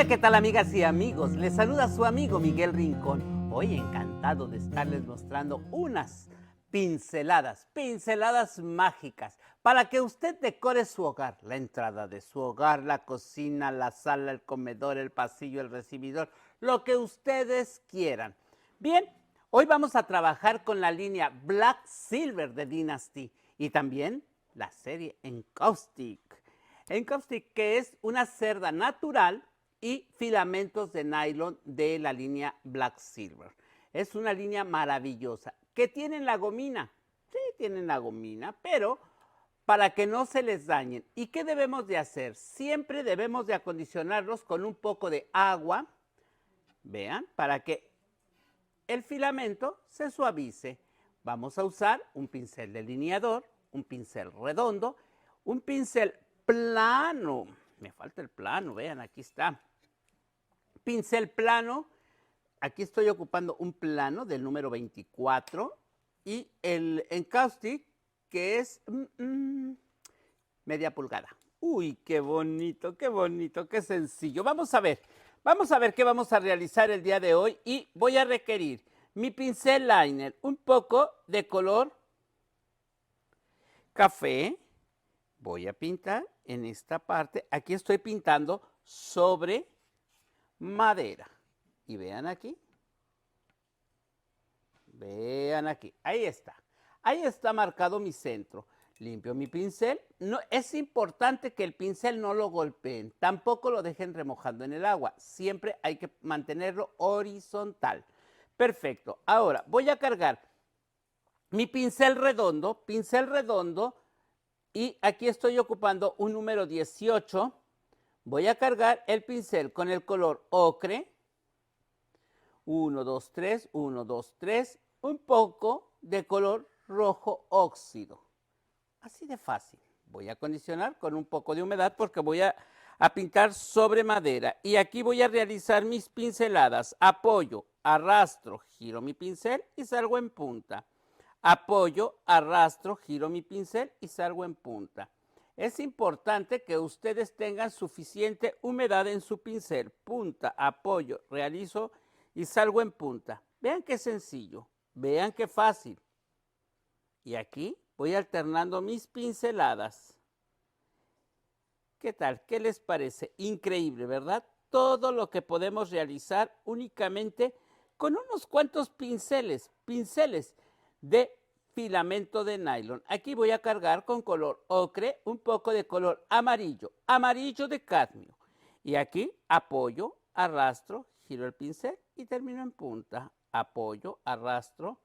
Hola, ¿qué tal amigas y amigos? Les saluda su amigo Miguel Rincón. Hoy encantado de estarles mostrando unas pinceladas mágicas para que usted decore su hogar, la entrada de su hogar, la cocina, la sala, el comedor, el pasillo, el recibidor, lo que ustedes quieran. Bien, hoy vamos a trabajar con la línea Black Silver de Dynasty y también la serie Encaustic. Encaustic, que es una cerda natural y filamentos de nylon de la línea Black Silver. Es una línea maravillosa. ¿Qué tienen la gomina? Sí, tienen la gomina, pero para que no se les dañen. ¿Y qué debemos de hacer? Siempre debemos de acondicionarlos con un poco de agua, vean, para que el filamento se suavice. Vamos a usar un pincel delineador, un pincel redondo, un pincel plano. Me falta el plano, vean, aquí está. Pincel plano, aquí estoy ocupando un plano del número 24 y el Encaustic que es media pulgada. Uy, qué bonito, qué sencillo. Vamos a ver qué vamos a realizar el día de hoy y voy a requerir mi pincel liner, un poco de color café. Voy a pintar en esta parte, aquí estoy pintando sobre madera. Y vean aquí, ahí está marcado mi centro. Limpio mi pincel. No, es importante que el pincel no lo golpeen, tampoco lo dejen remojando en el agua. Siempre hay que mantenerlo horizontal. Perfecto. Ahora voy a cargar mi pincel redondo, y aquí estoy ocupando un número 18. Voy a cargar el pincel con el color ocre. 1, 2, 3, 1, 2, 3, un poco de color rojo óxido. Así de fácil. Voy a acondicionar con un poco de humedad porque voy a pintar sobre madera. Y aquí voy a realizar mis pinceladas. Apoyo, arrastro, giro mi pincel y salgo en punta. Apoyo, arrastro, giro mi pincel y salgo en punta. Es importante que ustedes tengan suficiente humedad en su pincel. Punta, apoyo, realizo y salgo en punta. Vean qué sencillo, vean qué fácil. Y aquí voy alternando mis pinceladas. ¿Qué tal? ¿Qué les parece? Increíble, ¿verdad? Todo lo que podemos realizar únicamente con unos cuantos pinceles de filamento de nylon. Aquí voy a cargar con color ocre, un poco de color amarillo de cadmio. Y aquí apoyo, arrastro, giro el pincel y termino en punta. Apoyo, arrastro.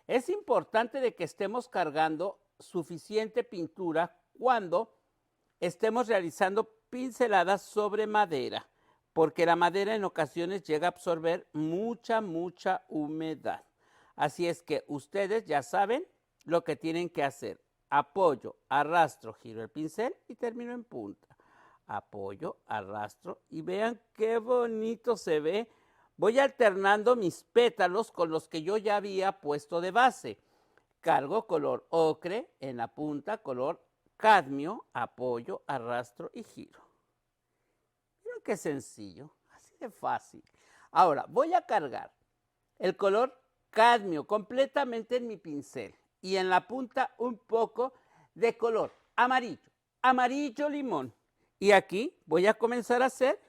Es importante de que estemos cargando suficiente pintura cuando estemos realizando pinceladas sobre madera, porque la madera en ocasiones llega a absorber mucha humedad. Así es que ustedes ya saben lo que tienen que hacer. Apoyo, arrastro, giro el pincel y termino en punta. Apoyo, arrastro y vean qué bonito se ve. Voy alternando mis pétalos con los que yo ya había puesto de base. Cargo color ocre en la punta, color cadmio, apoyo, arrastro y giro. Miren qué sencillo, así de fácil. Ahora voy a cargar el color cadmio completamente en mi pincel y en la punta un poco de color amarillo limón. Y aquí voy a comenzar a hacer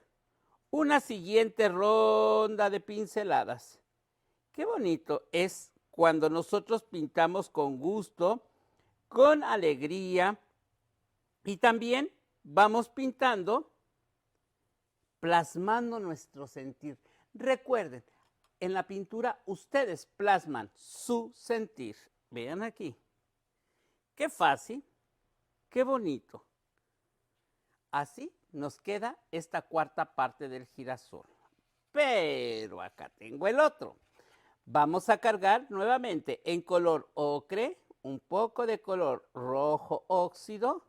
una siguiente ronda de pinceladas. Qué bonito es cuando nosotros pintamos con gusto, con alegría y también vamos pintando, plasmando nuestro sentir. Recuerden, en la pintura ustedes plasman su sentir. Vean aquí. Qué fácil, qué bonito. Así nos queda esta cuarta parte del girasol. Pero acá tengo el otro. Vamos a cargar nuevamente en color ocre, un poco de color rojo óxido.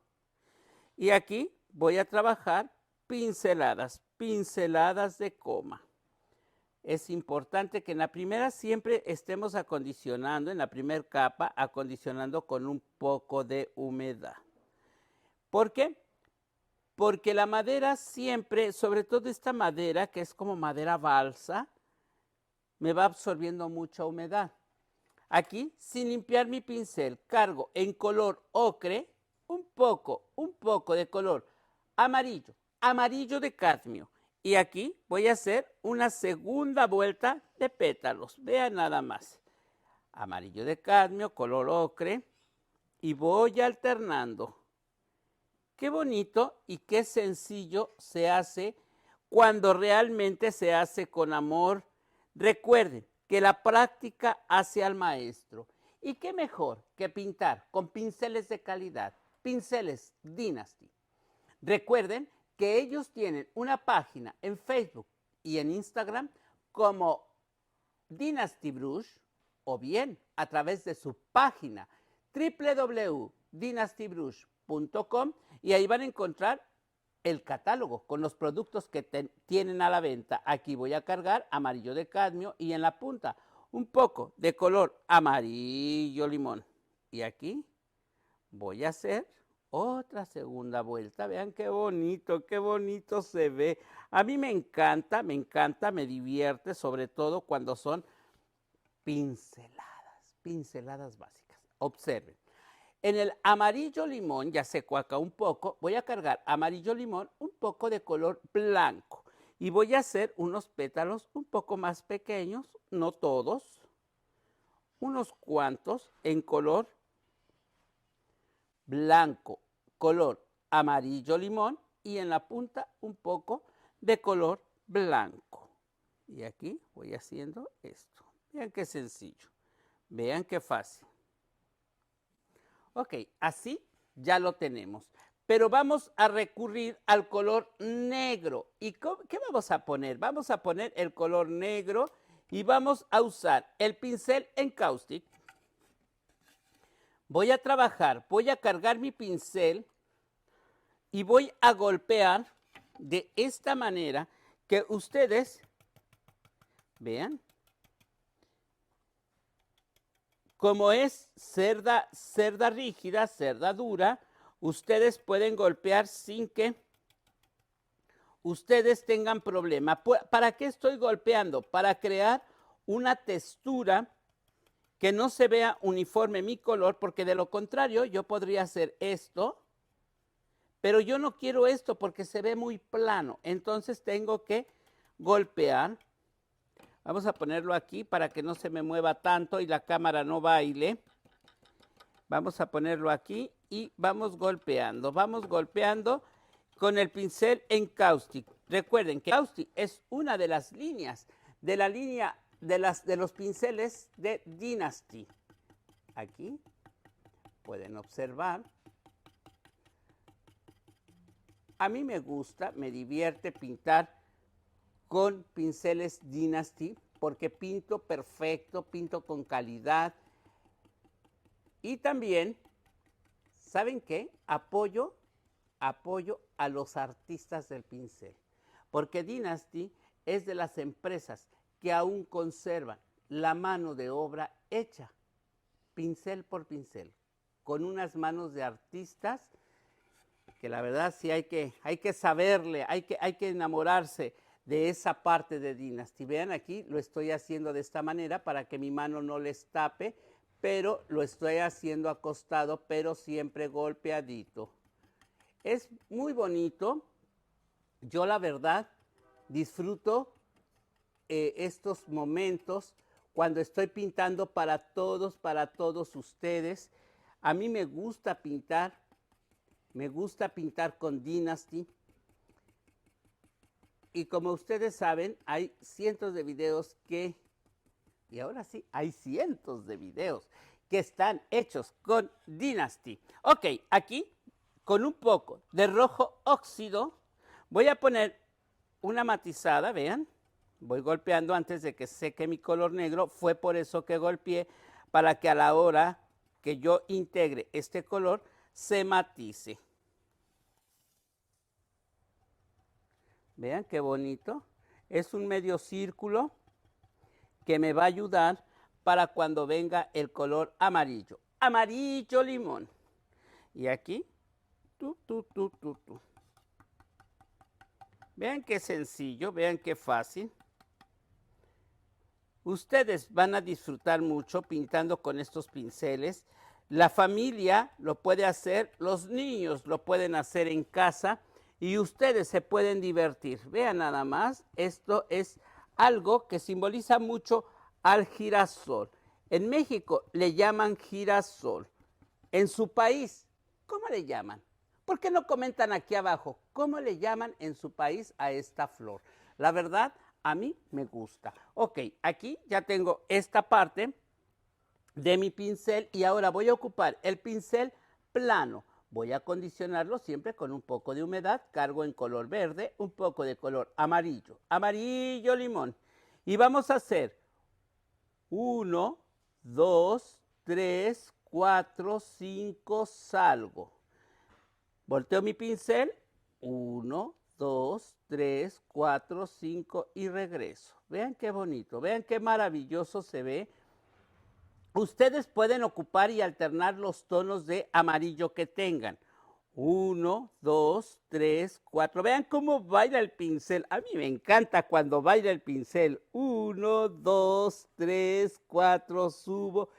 Y aquí voy a trabajar pinceladas de coma. Es importante que en la primera siempre estemos acondicionando, en la primera capa, acondicionando con un poco de humedad. ¿Por qué? porque la madera siempre, sobre todo esta madera, que es como madera balsa, me va absorbiendo mucha humedad. Aquí, sin limpiar mi pincel, cargo en color ocre un poco de color amarillo, amarillo de cadmio. Y aquí voy a hacer una segunda vuelta de pétalos. Vean nada más. Amarillo de cadmio, color ocre. Y voy alternando. Qué bonito y qué sencillo se hace cuando realmente se hace con amor. Recuerden que la práctica hace al maestro. Y qué mejor que pintar con pinceles de calidad, pinceles Dynasty. Recuerden que ellos tienen una página en Facebook y en Instagram como Dynasty Brush, o bien a través de su página www.dynastybrush.com, y ahí van a encontrar el catálogo con los productos que tienen a la venta. Aquí voy a cargar amarillo de cadmio y en la punta un poco de color amarillo limón. Y aquí voy a hacer otra segunda vuelta. Vean qué bonito se ve. A mí me encanta, me divierte, sobre todo cuando son pinceladas básicas. Observen. En el amarillo limón, ya seco acá un poco, voy a cargar amarillo limón, un poco de color blanco. Y voy a hacer unos pétalos un poco más pequeños, no todos, unos cuantos en color blanco, color amarillo limón, y en la punta un poco de color blanco. Y aquí voy haciendo esto. Vean qué sencillo, vean qué fácil. Ok, así ya lo tenemos. Pero vamos a recurrir al color negro. ¿Y qué vamos a poner? Vamos a poner el color negro y vamos a usar el pincel Encaustic. Voy a trabajar, voy a cargar mi pincel y voy a golpear de esta manera que ustedes vean. Como es cerda rígida, cerda dura, ustedes pueden golpear sin que ustedes tengan problema. ¿Para qué estoy golpeando? Para crear una textura que no se vea uniforme mi color, porque de lo contrario yo podría hacer esto, pero yo no quiero esto porque se ve muy plano. Entonces tengo que golpear. Vamos a ponerlo aquí para que no se me mueva tanto y la cámara no baile. Vamos a ponerlo aquí y vamos golpeando con el pincel Encaustic. Recuerden que Encaustic es una de las líneas de la línea de los pinceles de Dynasty. Aquí pueden observar. A mí me gusta, me divierte pintar con pinceles Dynasty porque pinto perfecto, pinto con calidad. Y también, ¿saben qué? Apoyo a los artistas del pincel, porque Dynasty es de las empresas que aún conservan la mano de obra hecha, pincel por pincel, con unas manos de artistas que la verdad sí hay que saberle, hay que enamorarse de esa parte de Dynasty. Vean aquí, lo estoy haciendo de esta manera para que mi mano no les tape, pero lo estoy haciendo acostado, pero siempre golpeadito. Es muy bonito. Yo la verdad disfruto estos momentos cuando estoy pintando para todos ustedes. A mí me gusta pintar con Dynasty. Y como ustedes saben, hay cientos de videos y ahora sí, hay cientos de videos que están hechos con Dynasty. Ok, aquí con un poco de rojo óxido voy a poner una matizada, vean. Voy golpeando antes de que seque mi color negro. Fue por eso que golpeé, para que a la hora que yo integre este color se matice. Vean qué bonito. Es un medio círculo que me va a ayudar para cuando venga el color amarillo. Amarillo limón. Y aquí, Vean qué sencillo, vean qué fácil. Ustedes van a disfrutar mucho pintando con estos pinceles. La familia lo puede hacer, los niños lo pueden hacer en casa y ustedes se pueden divertir. Vean nada más, esto es algo que simboliza mucho al girasol. En México le llaman girasol. En su país, ¿cómo le llaman? ¿Por qué no comentan aquí abajo cómo le llaman en su país a esta flor? La verdad, a mí me gusta. Ok, aquí ya tengo esta parte de mi pincel y ahora voy a ocupar el pincel plano. Voy a acondicionarlo siempre con un poco de humedad. Cargo en color verde, un poco de color amarillo, amarillo limón. Y vamos a hacer 1, 2, 3, 4, 5, salgo. Volteo mi pincel, 1, 2, 3, 4, 5 y regreso. Vean qué bonito, vean qué maravilloso se ve. Ustedes pueden ocupar y alternar los tonos de amarillo que tengan. 1, 2, 3, 4. Vean cómo baila el pincel. A mí me encanta cuando baila el pincel. 1, 2, 3, 4, subo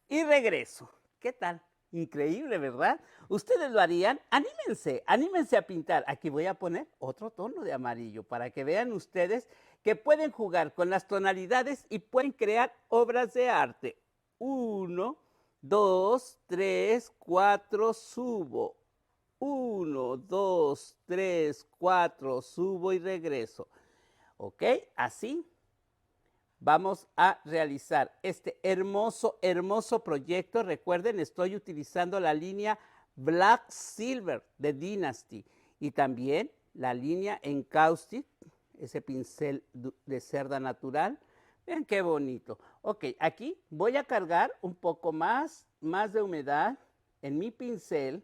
y regreso. ¿Qué tal? Increíble, ¿verdad? ¿Ustedes lo harían? Anímense, anímense a pintar. Aquí voy a poner otro tono de amarillo para que vean ustedes que pueden jugar con las tonalidades y pueden crear obras de arte. 1, 2, 3, 4, subo. 1, 2, 3, 4, subo y regreso. ¿Ok? Así vamos a realizar este hermoso, hermoso proyecto. Recuerden, estoy utilizando la línea Black Silver de Dynasty y también la línea Encaustic, ese pincel de cerda natural. Vean qué bonito. Ok, aquí voy a cargar un poco más de humedad en mi pincel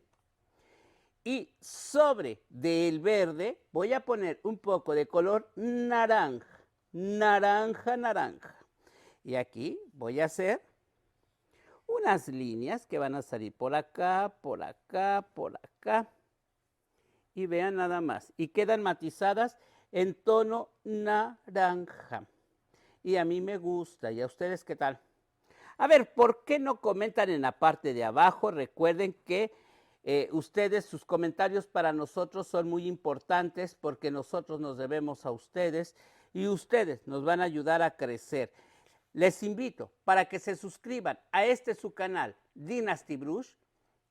y sobre del verde voy a poner un poco de color naranja. Naranja, naranja. Y aquí voy a hacer unas líneas que van a salir por acá, por acá, por acá. Y vean nada más. Y quedan matizadas en tono naranja. Y a mí me gusta. ¿Y a ustedes qué tal? A ver, ¿por qué no comentan en la parte de abajo? Recuerden que ustedes, sus comentarios para nosotros son muy importantes porque nosotros nos debemos a ustedes y ustedes nos van a ayudar a crecer. Les invito para que se suscriban a su canal Dynasty Brush,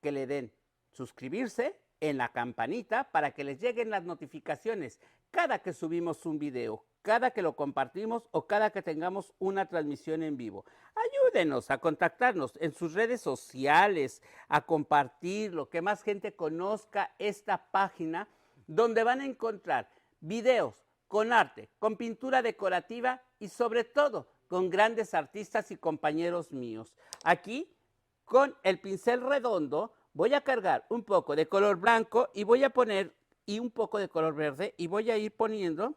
que le den suscribirse en la campanita para que les lleguen las notificaciones cada que subimos un video, cada que lo compartimos o cada que tengamos una transmisión en vivo. Ayúdenos a contactarnos en sus redes sociales, a compartirlo, que más gente conozca esta página donde van a encontrar videos con arte, con pintura decorativa y sobre todo con grandes artistas y compañeros míos. Aquí, con el pincel redondo, voy a cargar un poco de color blanco y voy a poner un poco de color verde y voy a ir poniendo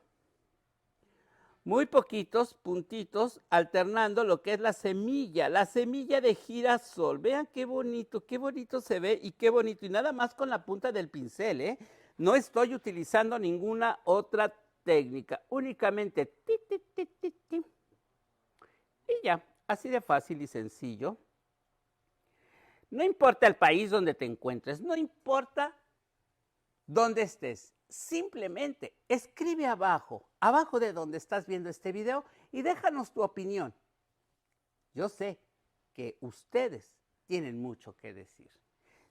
muy poquitos puntitos alternando lo que es la semilla de girasol. Vean qué bonito se ve y qué bonito. Y nada más con la punta del pincel, ¿eh? No estoy utilizando ninguna otra técnica, únicamente ti, ti, ti, ti, ti. Y ya, así de fácil y sencillo. No importa el país donde te encuentres, no importa dónde estés, simplemente escribe abajo de donde estás viendo este video y déjanos tu opinión. Yo sé que ustedes tienen mucho que decir.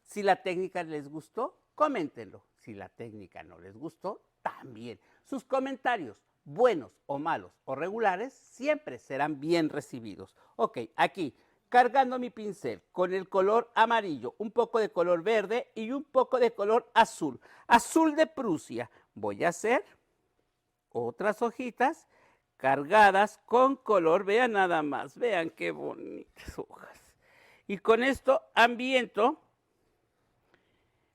Si la técnica les gustó, coméntenlo. Si la técnica no les gustó, también. Sus comentarios, buenos o malos o regulares, siempre serán bien recibidos. Ok, aquí cargando mi pincel con el color amarillo, un poco de color verde y un poco de color azul. Azul de Prusia. Voy a hacer otras hojitas cargadas con color. Vean nada más, vean qué bonitas hojas. Y con esto ambiento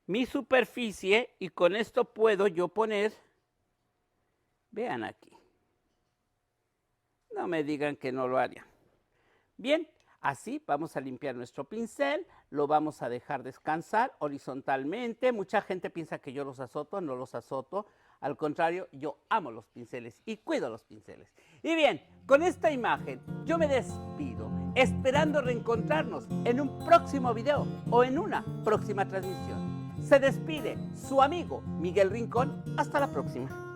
mi superficie y con esto puedo yo poner, vean aquí. No me digan que no lo harían. Bien, Así vamos a limpiar nuestro pincel, lo vamos a dejar descansar horizontalmente. Mucha gente piensa que yo los azoto, no los azoto. Al contrario, yo amo los pinceles y cuido los pinceles. Y bien, con esta imagen yo me despido, esperando reencontrarnos en un próximo video o en una próxima transmisión. Se despide su amigo Miguel Rincón. Hasta la próxima.